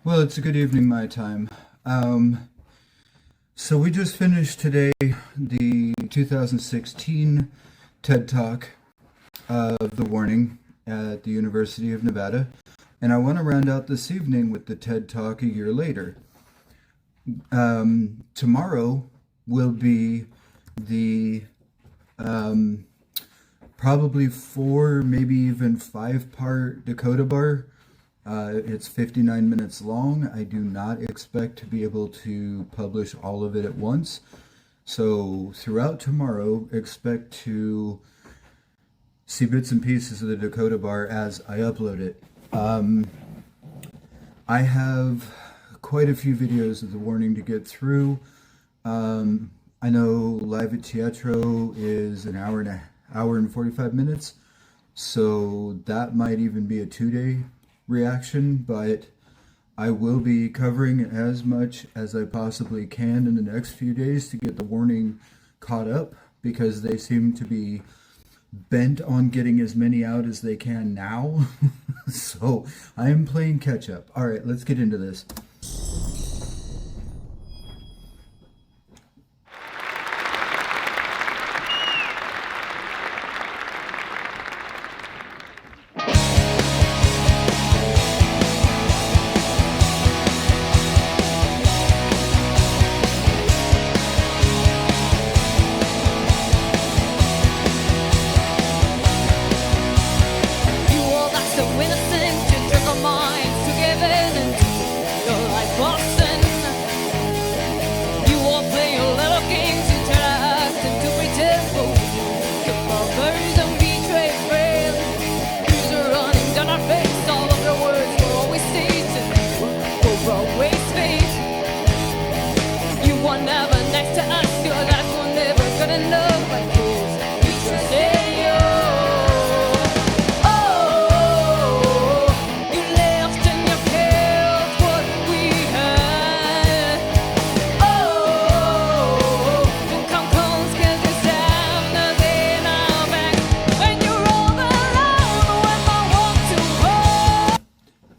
Well, it's a good evening my time. So we just finished today the 2016 TED Talk of the Warning at the University of Nevada, and I want to round out this evening with the TED Talk a year later. Tomorrow will be the probably 4, maybe even 5-part Dakota Bar. It's 59 minutes long. I do not expect to be able to publish all of it at once. So throughout tomorrow, expect to see bits and pieces of the Dakota Bar as I upload it. I have quite a few videos of the Warning to get through. I know Live at Teatro is an hour and 45 minutes, so that might even be a 2-day reaction, but I will be covering as much as I possibly can in the next few days to get the Warning caught up, because they seem to be bent on getting as many out as they can now. So I am playing catch up. All right, let's get into this.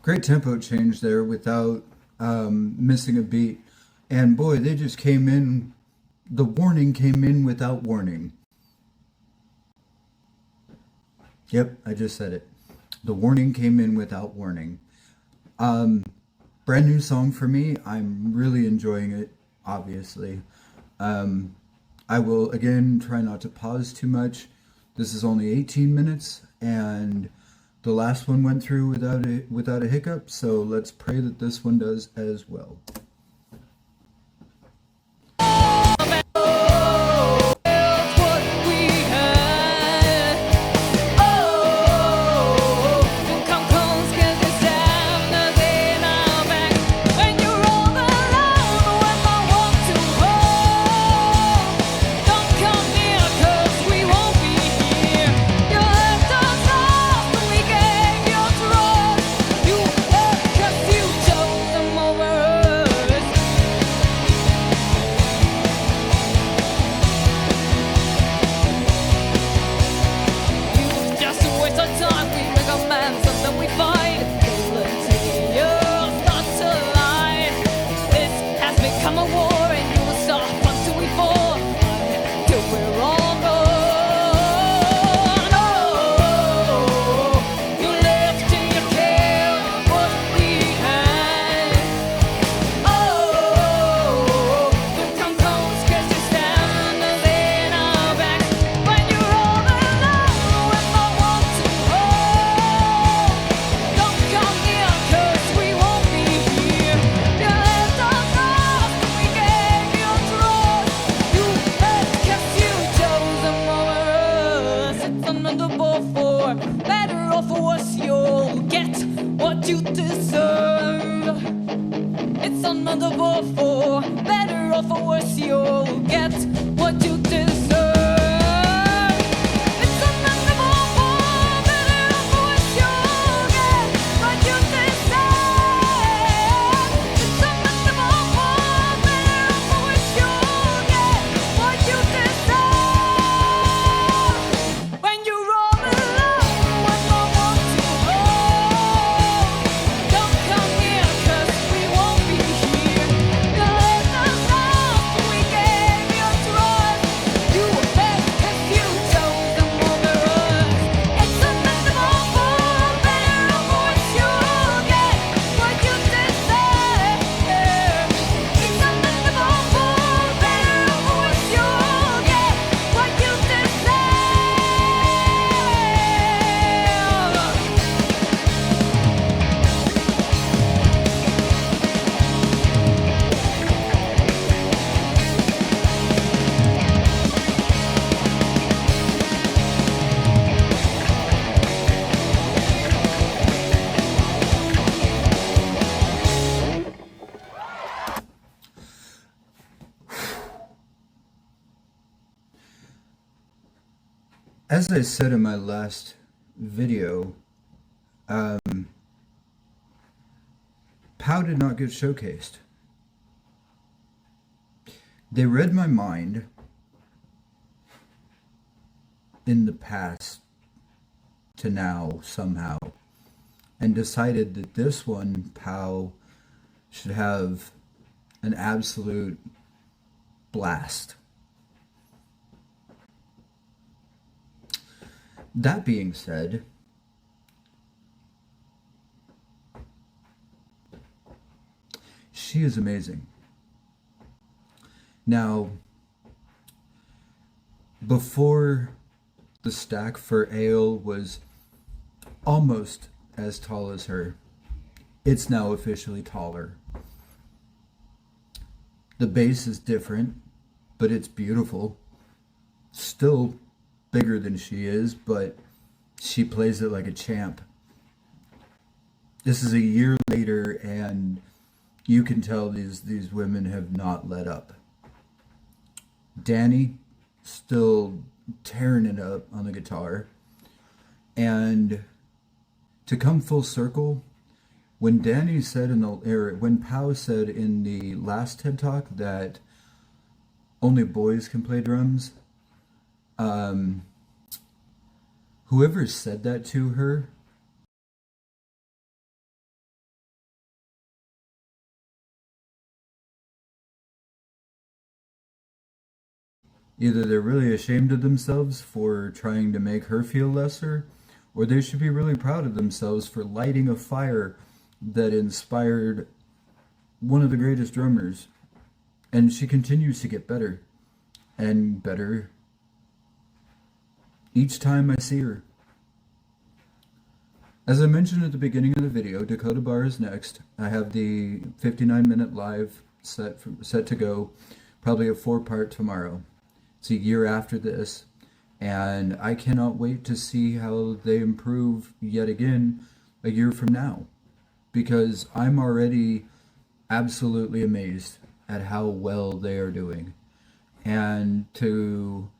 Great tempo change there without missing a beat. And boy, they just came in, the Warning came in without warning. Yep, I just said it. The Warning came in without warning. Brand new song for me. I'm really enjoying it, obviously. I will, again, try not to pause too much. This is only 18 minutes, and the last one went through without a hiccup, so let's pray that this one does as well. Don't come here 'cause As I said in my last video, Pow did not get showcased. They read my mind in the past to now somehow and decided that this one, Pow, should have an absolute blast. That being said, she is amazing. Now, before the stack for Ale was almost as tall as her, it's now officially taller. The bass is different, but it's beautiful. Still bigger than she is, but she plays it like a champ. This is a year later, and you can tell these women have not let up. Danny still tearing it up on the guitar. And to come full circle, when Danny said when Pow said in the last TED Talk that only boys can play drums, whoever said that to her, either they're really ashamed of themselves for trying to make her feel lesser, or they should be really proud of themselves for lighting a fire that inspired one of the greatest drummers. And she continues to get better and better each time I see her. As I mentioned at the beginning of the video, Dakota Bar is next. I have the 59-minute live set to go, probably a 4-part tomorrow. It's a year after this, and I cannot wait to see how they improve yet again a year from now, because I'm already absolutely amazed at how well they are doing. And to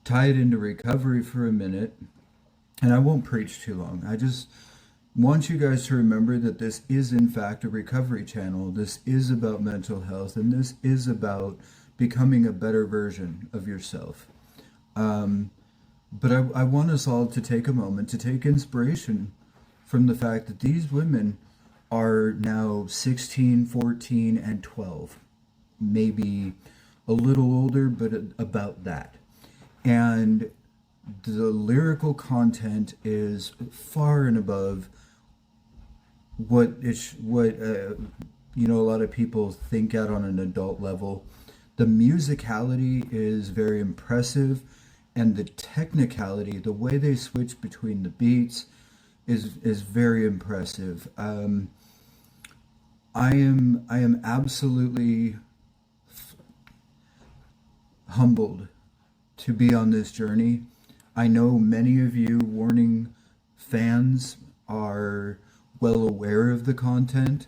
tie it into recovery for a minute, and I won't preach too long, I just want you guys to remember that this is in fact a recovery channel. This is about mental health, and this is about becoming a better version of yourself. But I want us all to take a moment to take inspiration from the fact that these women are now 16, 14, and 12. Maybe a little older, but about that. And the lyrical content is far and above what a lot of people think at on an adult level. The musicality is very impressive, and the technicality, the way they switch between the beats, is very impressive. I am absolutely humbled to be on this journey. I know many of you Warning fans are well aware of the content.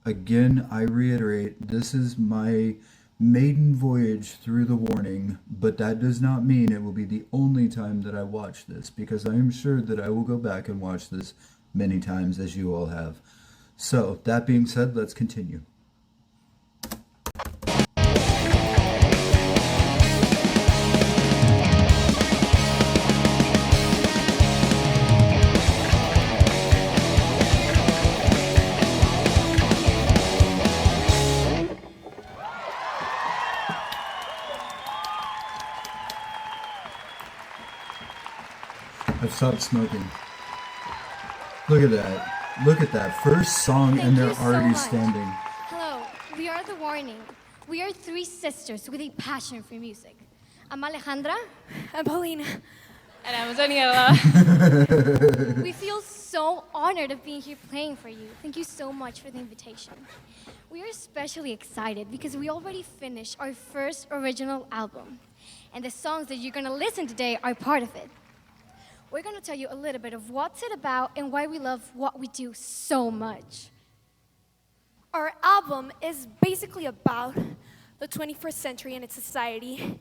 Again, I reiterate, this is my maiden voyage through the Warning, but that does not mean it will be the only time that I watch this, because I am sure that I will go back and watch this many times, as you all have. So, that being said, let's continue. I've stopped smoking. Look at that. Look at that. First song and they're already standing. Hello, we are The Warning. We are 3 sisters with a passion for music. I'm Alejandra. I'm Paulina. And I'm Daniela. We feel so honored of being here playing for you. Thank you so much for the invitation. We are especially excited because we already finished our first original album. And the songs that you're going to listen today are part of it. We're going to tell you a little bit of what's it about and why we love what we do so much. Our album is basically about the 21st century and its society.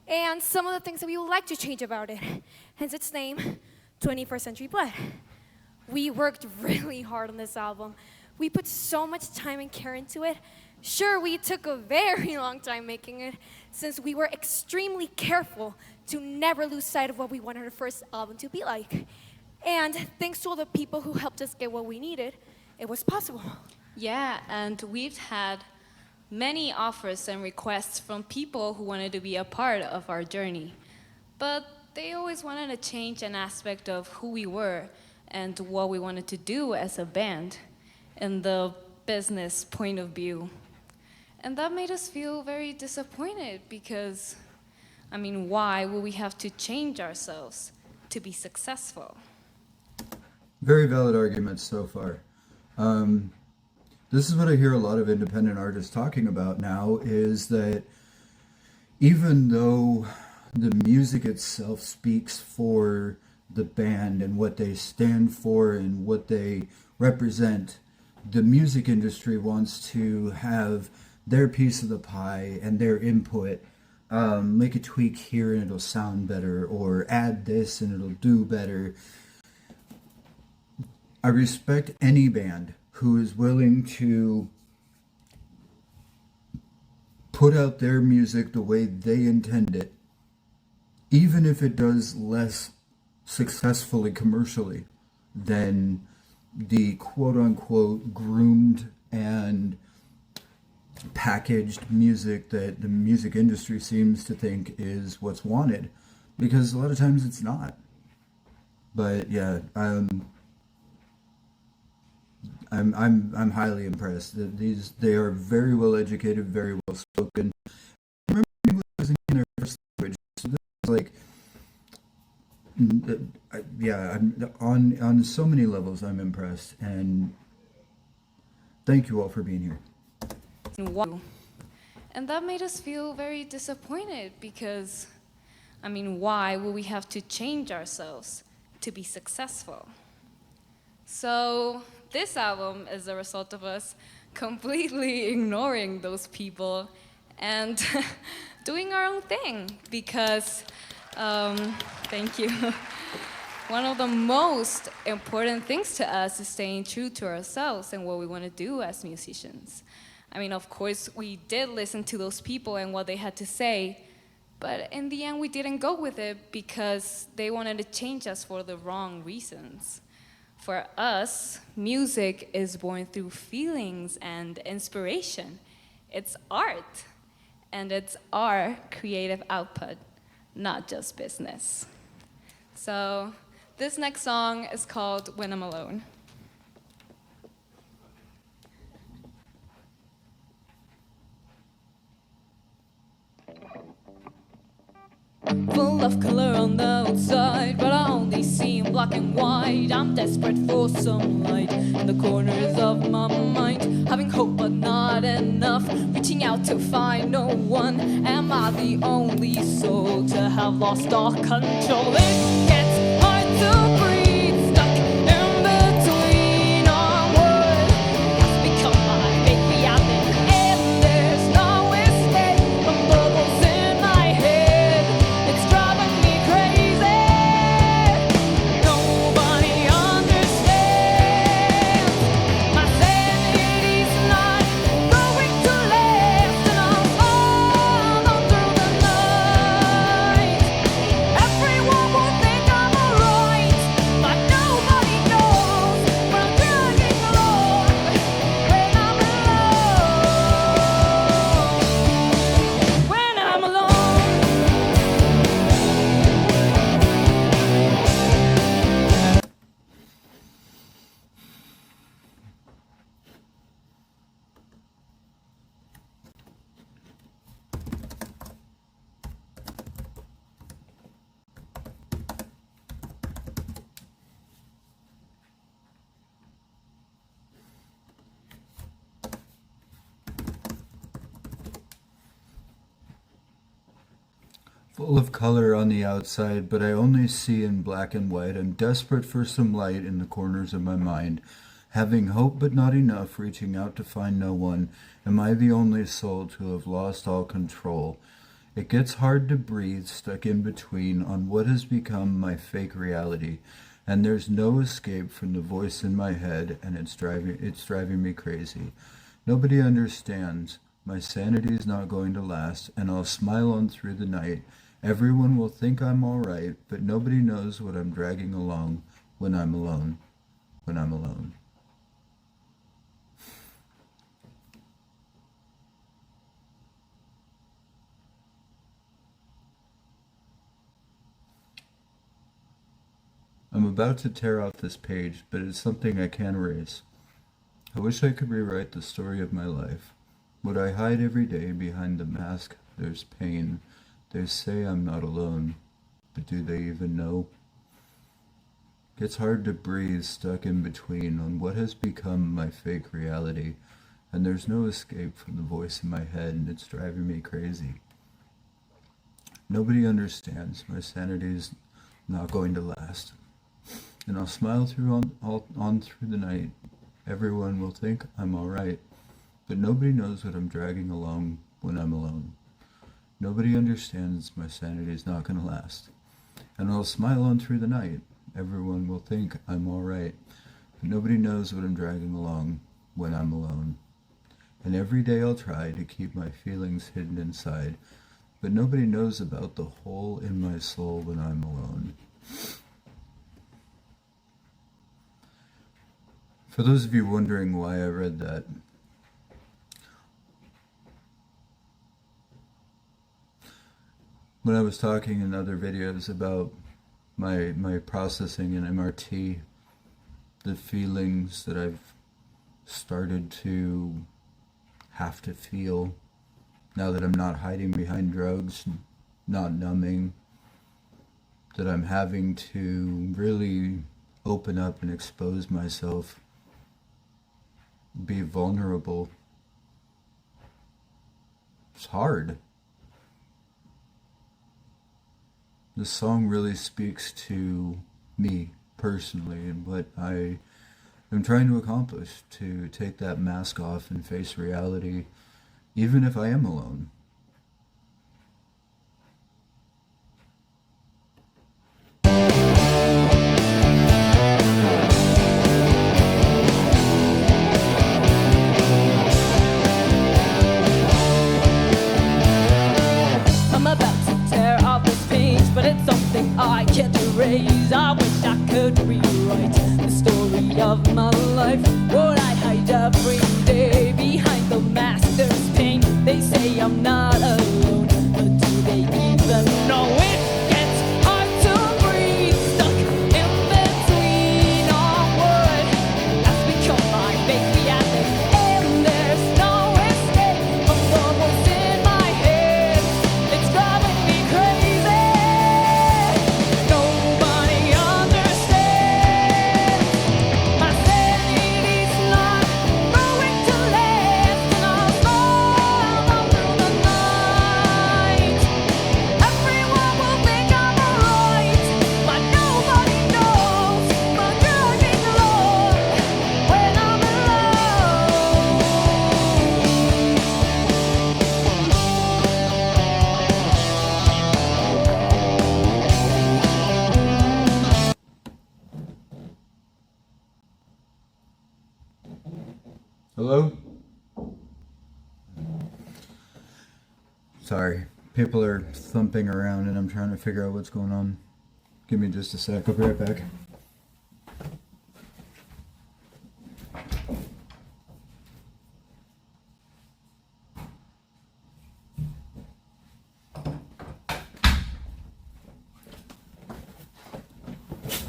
and some of the things that we would like to change about it. Hence its name, 21st Century Blood. We worked really hard on this album. We put so much time and care into it. Sure, we took a very long time making it, since we were extremely careful to never lose sight of what we wanted our first album to be like. And thanks to all the people who helped us get what we needed, it was possible. Yeah, and we've had many offers and requests from people who wanted to be a part of our journey. But they always wanted to change an aspect of who we were and what we wanted to do as a band in the business point of view. And that made us feel very disappointed because, why would we have to change ourselves to be successful? Very valid arguments so far. This is what I hear a lot of independent artists talking about now, is that even though the music itself speaks for the band and what they stand for and what they represent, the music industry wants to have their piece of the pie and their input. Make a tweak here and it'll sound better, or add this and it'll do better. I respect any band who is willing to put out their music the way they intend it, even if it does less successfully commercially than the quote-unquote groomed and packaged music that the music industry seems to think is what's wanted, because a lot of times it's not. But yeah, I'm highly impressed that they are very well educated, very well spoken. I remember English was in their first language, so this is like, yeah, on so many levels I'm impressed, and thank you all for being here. And that made us feel very disappointed because, why would we have to change ourselves to be successful? So this album is a result of us completely ignoring those people and doing our own thing because, thank you. One of the most important things to us is staying true to ourselves and what we want to do as musicians. Of course, we did listen to those people and what they had to say, but in the end, we didn't go with it because they wanted to change us for the wrong reasons. For us, music is born through feelings and inspiration. It's art, and it's our creative output, not just business. So this next song is called When I'm Alone. Full of color on the outside, but I only see in black and white. I'm desperate for some light in the corners of my mind, having hope but not enough, reaching out to find no one. Am I the only soul to have lost all control? It gets hard to breathe, stuck in between our words. Has become my fake reality, and there's no escape from bubbles in my head. It's driving me crazy. Nobody understands. My sanity's not going to last, and I'll fall on through the night. Everyone will think I'm alright, but nobody knows when I'm dragging along when I'm alone. When I'm alone. Full of color on the outside, but I only see in black and white. I'm desperate for some light in the corners of my mind, having hope but not enough, reaching out to find no one. Am I the only soul to have lost all control? It gets hard to breathe, stuck in between on what has become my fake reality, and there's no escape from the voice in my head, and it's driving me crazy. Nobody understands. My sanity is not going to last, and I'll smile on through the night. Everyone will think I'm all right, but nobody knows what I'm dragging along when I'm alone. When I'm alone. I'm about to tear off this page, but it's something I can't erase. I wish I could rewrite the story of my life. What I hide every day behind the mask, there's pain. They say I'm not alone, but do they even know? It's hard to breathe, stuck in between on what has become my fake reality, and there's no escape from the voice in my head, and it's driving me crazy. Nobody understands. My sanity is not going to last. And I'll smile on through the night. Everyone will think I'm all right, but nobody knows what I'm dragging along when I'm alone. Nobody understands. My sanity is not going to last. And I'll smile on through the night. Everyone will think I'm all right, but nobody knows what I'm dragging along when I'm alone. And every day I'll try to keep my feelings hidden inside, but nobody knows about the hole in my soul when I'm alone. For those of you wondering why I read that, when I was talking in other videos about my processing in MRT, the feelings that I've started to have to feel now that I'm not hiding behind drugs, not numbing, that I'm having to really open up and expose myself, be vulnerable. It's hard. This song really speaks to me personally and what I am trying to accomplish, to take that mask off and face reality, even if I am alone. I'm about to tear off this page, but it's something I can't erase. I wish I could rewrite the story of my life. What I hide every day behind the mask, there's pain. They say I'm not alone, but do they even know? It gets hard to breathe, stuck in between on what has become my fake reality, and there's no escape from the voice in my head. It's driving me crazy. Nobody understands. My sanity's not going to last, and I'll smile all through the night. Everyone will think I'm alright, but nobody knows my dragging along when I'm alone. Hello? Sorry, people are thumping around and I'm trying to figure out what's going on. Give me just a sec, I'll be right back.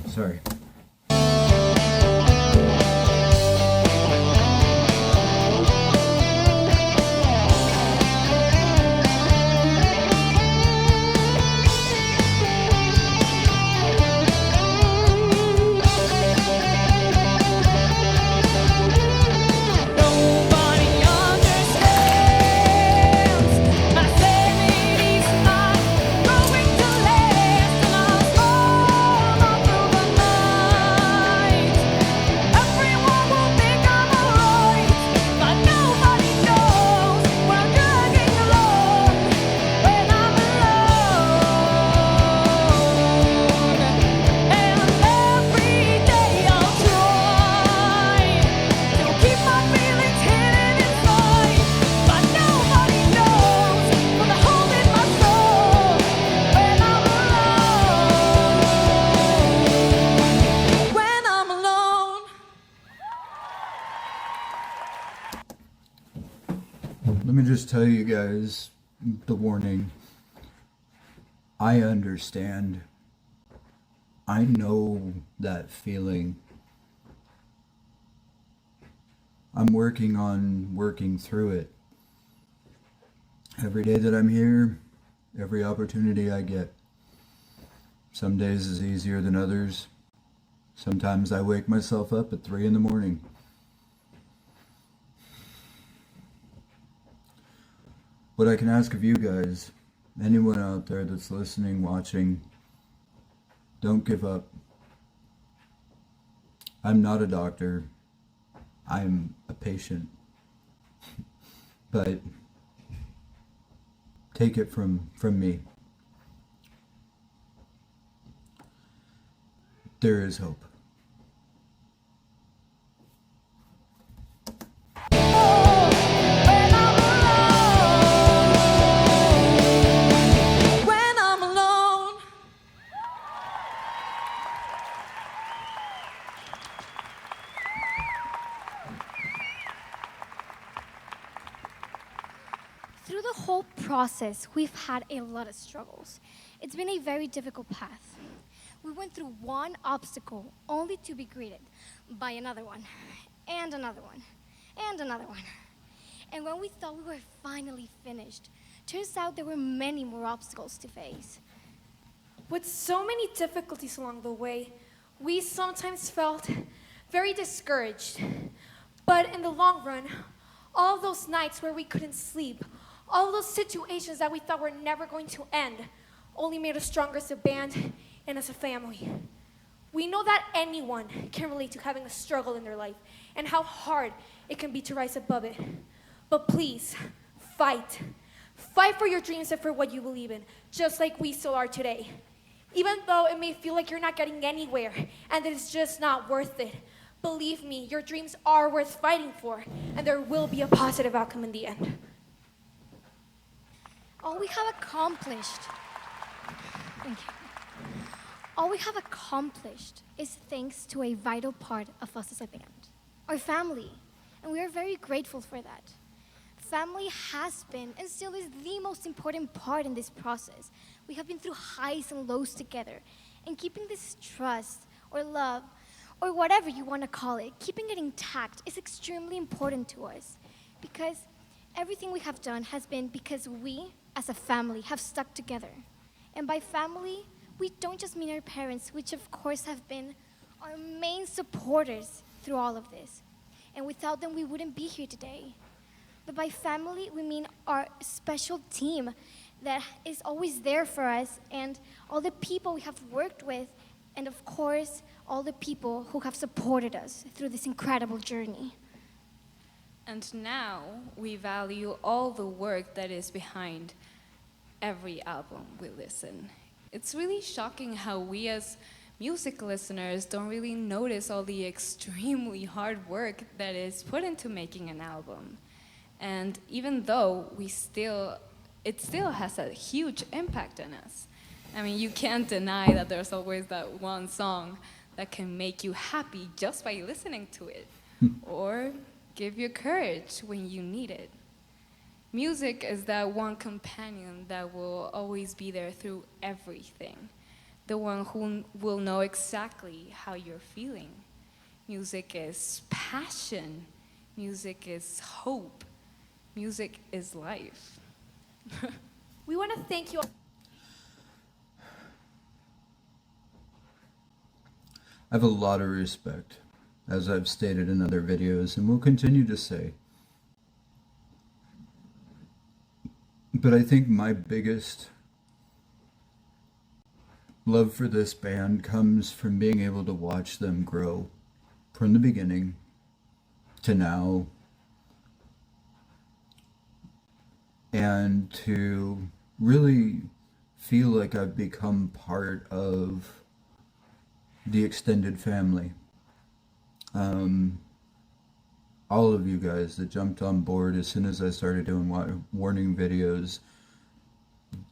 Sorry. Nobody understands. My sanity's not going to last, and I'll fall all through the night. Let me just tell you guys the warning. I understand. I know that feeling. I'm working on working through it. Every day that I'm here, every opportunity I get. Some days is easier than others. Sometimes I wake myself up at 3 in the morning. What I can ask of you guys, anyone out there that's listening, watching, don't give up. I'm not a doctor. I'm a patient. But take it from me. There is hope. When I'm alone. Through the whole process, we've had a lot of struggles. It's been a very difficult path. We went through one obstacle only to be greeted by another one, and another one, and another one. And when we thought we were finally finished, turns out there were many more obstacles to face. With so many difficulties along the way, we sometimes felt very discouraged. But in the long run, all those nights where we couldn't sleep, all those situations that we thought were never going to end, only made us stronger as a band and as a family. We know that anyone can relate to having a struggle in their life and how hard it can be to rise above it. But please, fight. Fight for your dreams and for what you believe in, just like we still are today. Even though it may feel like you're not getting anywhere and that it's just not worth it, believe me, your dreams are worth fighting for, and there will be a positive outcome in the end. All we have accomplished, thank you. All we have accomplished is thanks to a vital part of us as a band, our family, and we are very grateful for that. Family has been and still is the most important part in this process. We have been through highs and lows together, and keeping this trust or love or whatever you want to call it, keeping it intact is extremely important to us, because everything we have done has been because we, as a family, have stuck together. And by family, we don't just mean our parents, which of course have been our main supporters through all of this. And without them, we wouldn't be here today. But by family, we mean our special team that is always there for us, and all the people we have worked with, and of course, all the people who have supported us through this incredible journey. And now we value all the work that is behind every album we listen. It's really shocking how we as music listeners don't really notice all the extremely hard work that is put into making an album. And even though it still has a huge impact on us. I mean, you can't deny that there's always that one song that can make you happy just by listening to it, or give you courage when you need it. Music is that one companion that will always be there through everything, the one who will know exactly how you're feeling. Music is passion. Music is hope. Music is life. We want to thank you. I have a lot of respect, as I've stated in other videos, and will continue to say. But I think my biggest love for this band comes from being able to watch them grow from the beginning to now, and to really feel like I've become part of the extended family. All of you guys that jumped on board as soon as I started doing warning videos,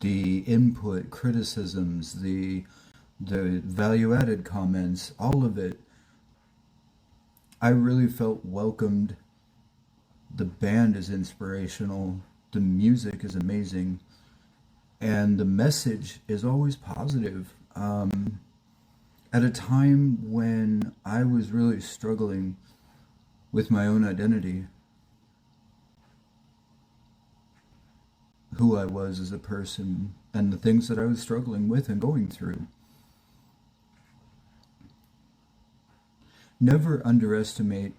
the input, criticisms, the value-added comments, all of it, I really felt welcomed The band is inspirational. The music is amazing. And the message is always positive. At a time when I was really struggling with my own identity, who I was as a person, and the things that I was struggling with and going through. Never underestimate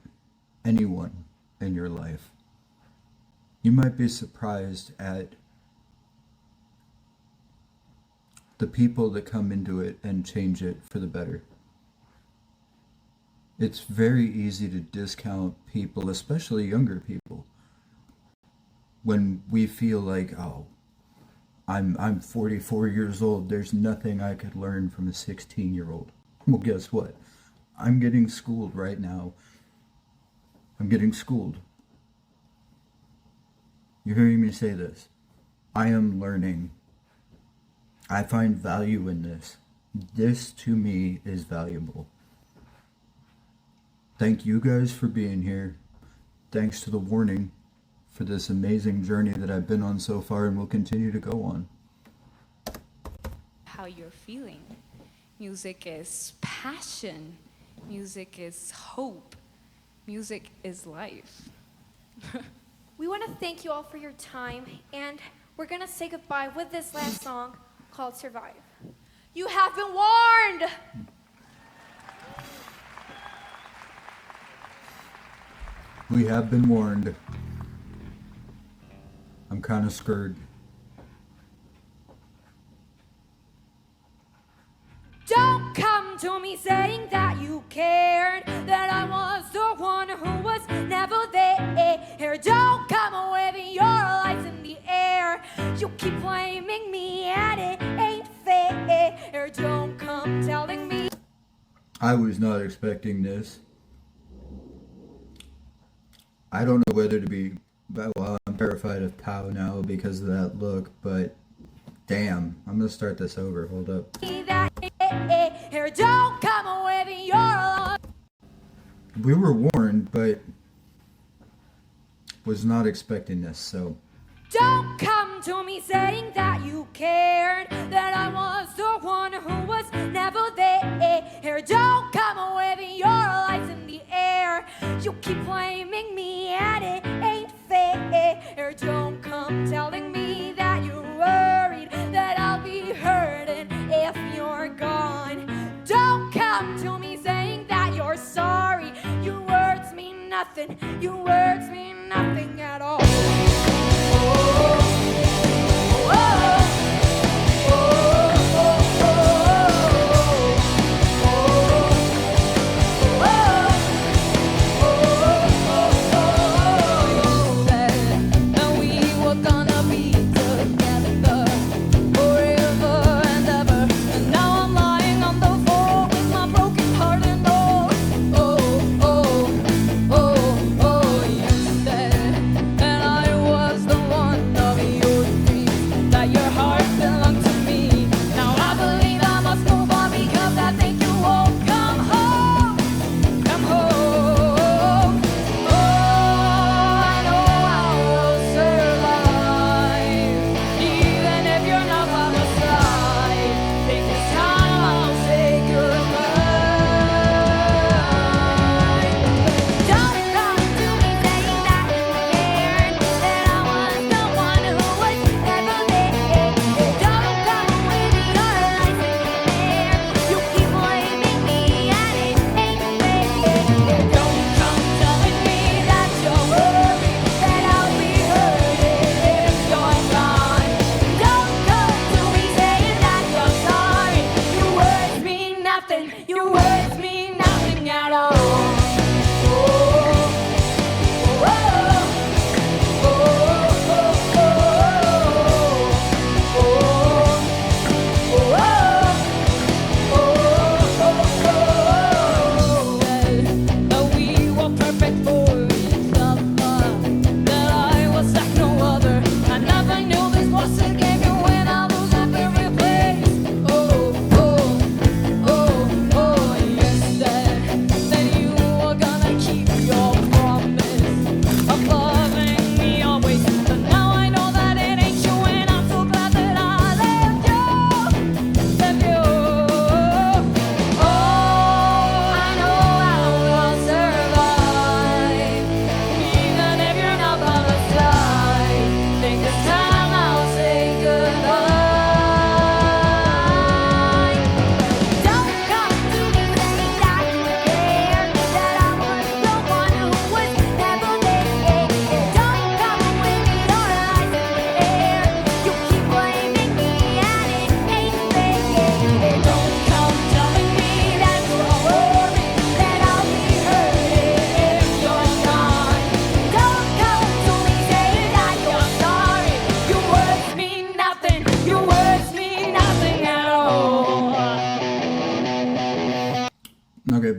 anyone in your life. You might be surprised at the people that come into it and change it for the better. It's very easy to discount people, especially younger people, when we feel like, oh, I'm 44 years old, there's nothing I could learn from a 16-year-old. Well, guess what? I'm getting schooled right now. I'm getting schooled. You're hearing me say this. I am learning. I find value in this. This to me is valuable. Thank you guys for being here. Thanks to the Warning for this amazing journey that I've been on so far and will continue to go on. How you're feeling. Music is passion. Music is hope. Music is life. We want to thank you all for your time, and we're going to say goodbye with this last song called Survive. You have been warned! We have been warned. I'm kind of scared. Don't come to me saying that you cared, that I was the one who was never there. Don't come waving your lights in the air. You keep blaming me and it ain't fair. Don't come telling me. I was not expecting this. I don't know whether to be, well, I'm terrified of Pow now because of that look, but damn, I'm gonna start this over. Hold up. Don't come waving your lights. We were warned, but was not expecting this, so. Don't come to me saying that you cared, that I was the one who was never there. Don't come waving your lights in the air. You keep blaming me and it ain't fair. Don't come telling me that you're worried that I'll be hurting if you're gone. Don't come to me saying that you're sorry. Your words mean nothing. Your words mean nothing at all. And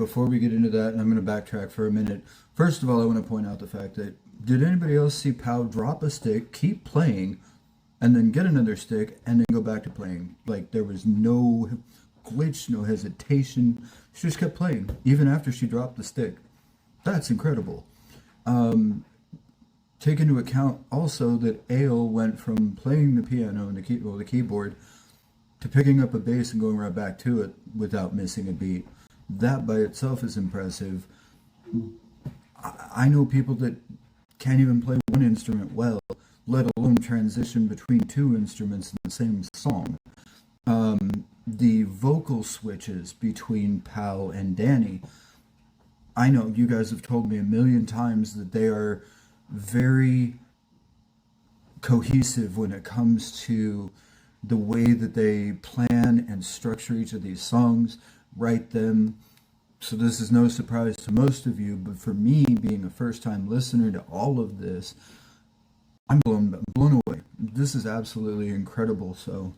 before we get into that, I'm going to backtrack for a minute. First of all, I want to point out the fact that, did anybody else see Pow drop a stick, keep playing, and then get another stick, and then go back to playing? Like, there was no glitch, no hesitation. She just kept playing, even after she dropped the stick. That's incredible. Take into account also that Ale went from playing the piano and the keyboard to picking up a bass and going right back to it without missing a beat. That by itself is impressive. I know people that can't even play one instrument well, let alone transition between two instruments in the same song. The vocal switches between Pal and Danny, I know you guys have told me a million times that they are very cohesive when it comes to the way that they plan and structure each of these songs, write them. So this is no surprise to most of you, but for me, being a first-time listener to all of this, I'm blown away. This is absolutely incredible. So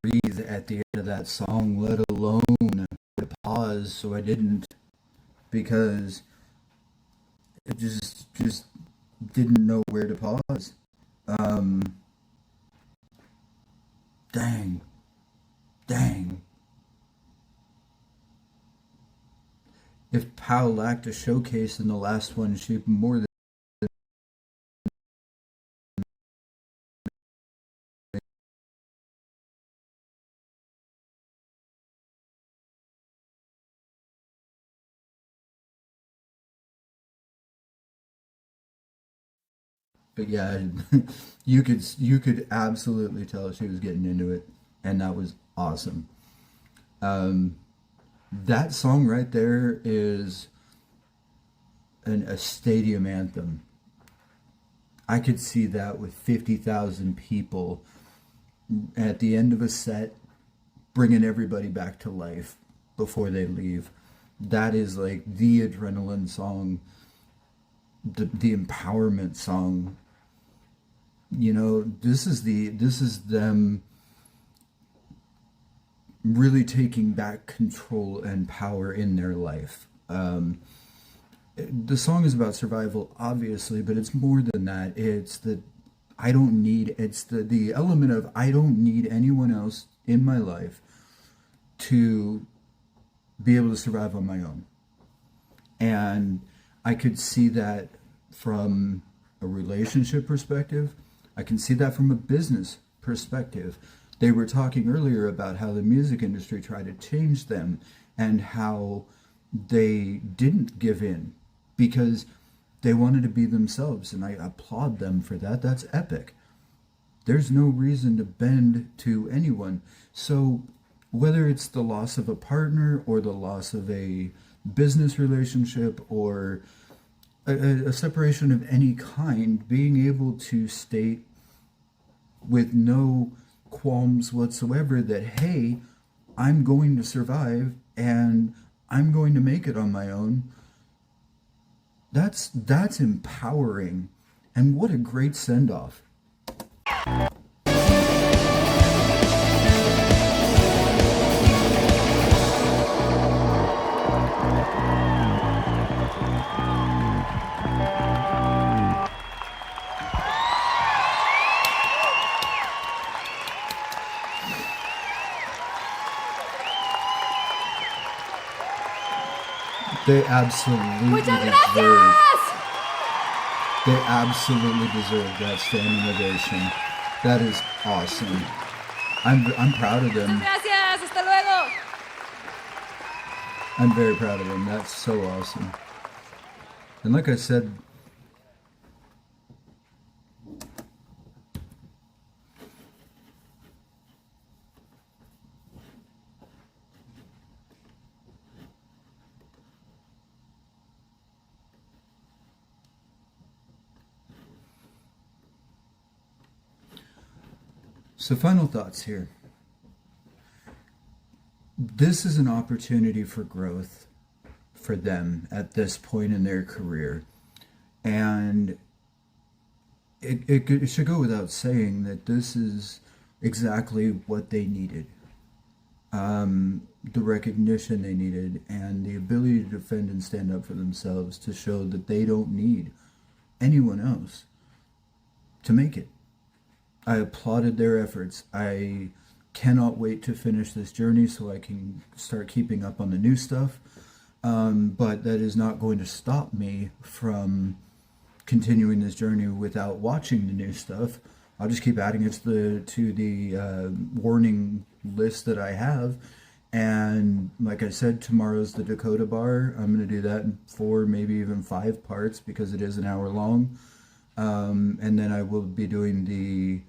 breathe at the end of that song, let alone to pause. So I didn't, because it just didn't know where to pause. Dang. If Pal lacked a showcase in the last one, she more than but yeah, you could absolutely tell she was getting into it, and that was awesome. That song right there is a stadium anthem. I could see that with 50,000 people at the end of a set, bringing everybody back to life before they leave. That is like the adrenaline song, the empowerment song. You know, this is them really taking back control and power in their life. The song is about survival, obviously, but it's more than that. It's the element of I don't need anyone else in my life to be able to survive on my own. And I could see that from a relationship perspective. I can see that from a business perspective. They were talking earlier about how the music industry tried to change them and how they didn't give in because they wanted to be themselves, and I applaud them for that. That's epic. There's no reason to bend to anyone. So whether it's the loss of a partner or the loss of a business relationship or a separation of any kind, being able to state with no qualms whatsoever that, hey, I'm going to survive and I'm going to make it on my own, that's empowering. And what a great send-off. They absolutely deserve. They absolutely deserve that standing ovation. That is awesome. I'm proud of them. Gracias, hasta luego. I'm very proud of them. That's so awesome. And like I said, so final thoughts here. This is an opportunity for growth for them at this point in their career. And it should go without saying that this is exactly what they needed. The recognition they needed and the ability to defend and stand up for themselves to show that they don't need anyone else to make it. I applauded their efforts. I cannot wait to finish this journey so I can start keeping up on the new stuff. But that is not going to stop me from continuing this journey without watching the new stuff. I'll just keep adding it to the warning list that I have. And like I said, tomorrow's the Dakota Bar. I'm going to do that in 4, maybe even 5 parts because it is an hour long. And then I will be doing the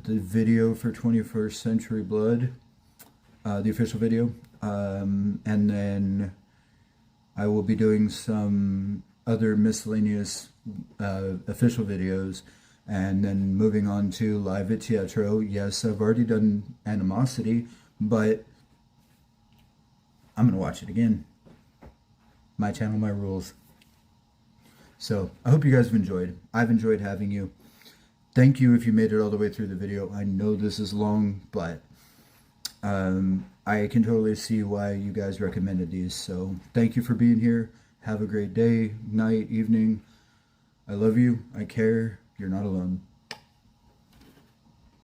video for 21st Century Blood, the official video, and then I will be doing some other miscellaneous official videos, and then moving on to Live at Teatro. Yes, I've already done Animosity, but I'm going to watch it again. My channel, my rules. So I hope you guys have enjoyed. I've enjoyed having you. Thank you if you made it all the way through the video. I know this is long, but I can totally see why you guys recommended these. So thank you for being here. Have a great day, night, evening. I love you. I care. You're not alone.